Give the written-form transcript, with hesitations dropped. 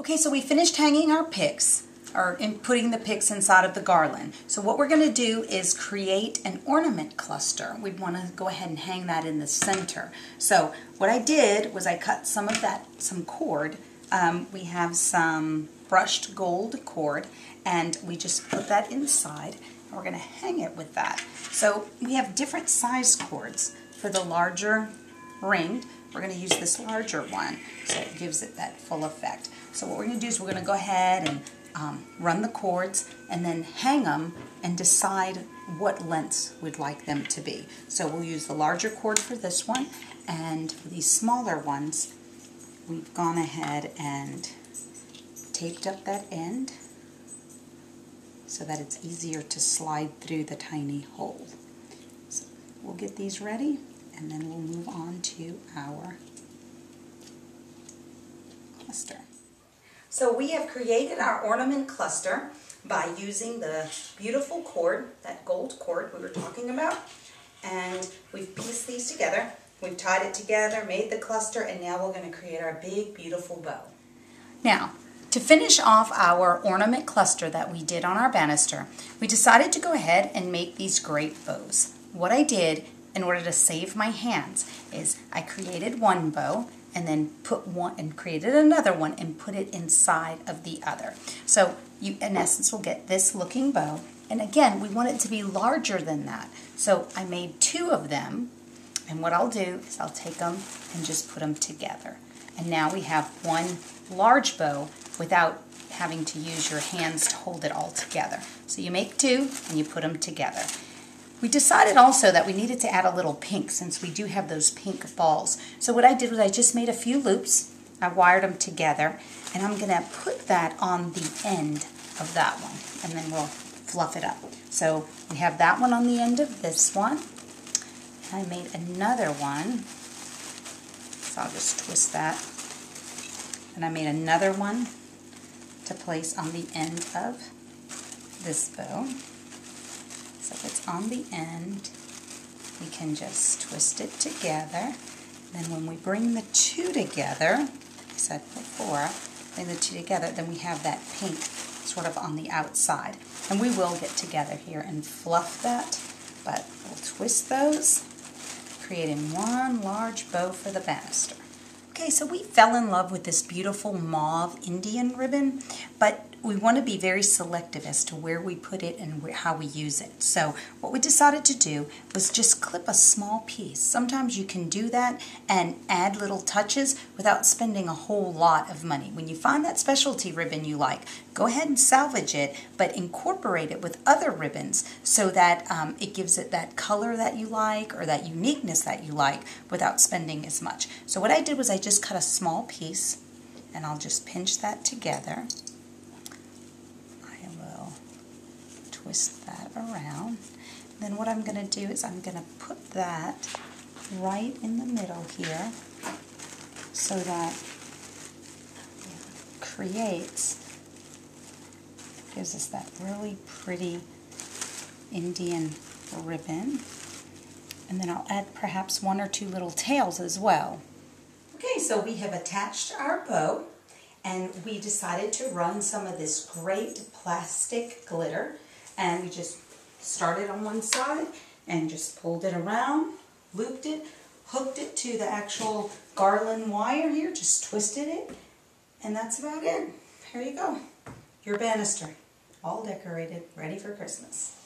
Okay, so we finished hanging our picks, or putting the picks inside of the garland. So what we're going to do is create an ornament cluster. We'd want to go ahead and hang that in the center. So what I did was I cut some of that, some cord. We have some brushed gold cord, and we just put that inside, and we're going to hang it with that. So we have different size cords. For the larger ring, we're going to use this larger one, so it gives it that full effect. So what we're going to do is we're going to go ahead and run the cords and then hang them and decide what lengths we'd like them to be. So we'll use the larger cord for this one, and for these smaller ones, we've gone ahead and taped up that end so that it's easier to slide through the tiny hole. So we'll get these ready, and then we'll move on to our cluster. So we have created our ornament cluster by using the beautiful cord, that gold cord we were talking about, and we've pieced these together. We've tied it together, made the cluster, and now we're going to create our big, beautiful bow. Now, to finish off our ornament cluster that we did on our banister, we decided to go ahead and make these great bows. What I did in order to save my hands is I created one bow and then put one and created another one and put it inside of the other. So you, in essence, will get this looking bow. And again, we want it to be larger than that. So I made two of them, and what I'll do is I'll take them and just put them together. And now we have one large bow without having to use your hands to hold it all together. So you make two and you put them together. We decided also that we needed to add a little pink since we do have those pink balls. So what I did was I just made a few loops, I wired them together, and I'm going to put that on the end of that one, and then we'll fluff it up. So we have that one on the end of this one. I made another one, so I'll just twist that. And I made another one to place on the end of this bow. So if it's on the end, we can just twist it together. Then when we bring the two together, like I said before, bring the two together, then we have that pink sort of on the outside. And we will get together here and fluff that, but we'll twist those, creating one large bow for the banister. Okay, so we fell in love with this beautiful mauve Indian ribbon, but we want to be very selective as to where we put it and how we use it. So what we decided to do was just clip a small piece. Sometimes you can do that and add little touches without spending a whole lot of money. When you find that specialty ribbon you like, go ahead and salvage it, but incorporate it with other ribbons so that it gives it that color that you like or that uniqueness that you like without spending as much. So what I did was I just cut a small piece, and I'll just pinch that together. I will twist that around. Then what I'm going to do is I'm going to put that right in the middle here so that it gives us that really pretty Indian ribbon. And then I'll add perhaps one or two little tails as well. Okay, so we have attached our bow, and we decided to run some of this great plastic glitter, and we just started on one side and just pulled it around, looped it, hooked it to the actual garland wire here, just twisted it, and that's about it. Here you go, your banister, all decorated, ready for Christmas.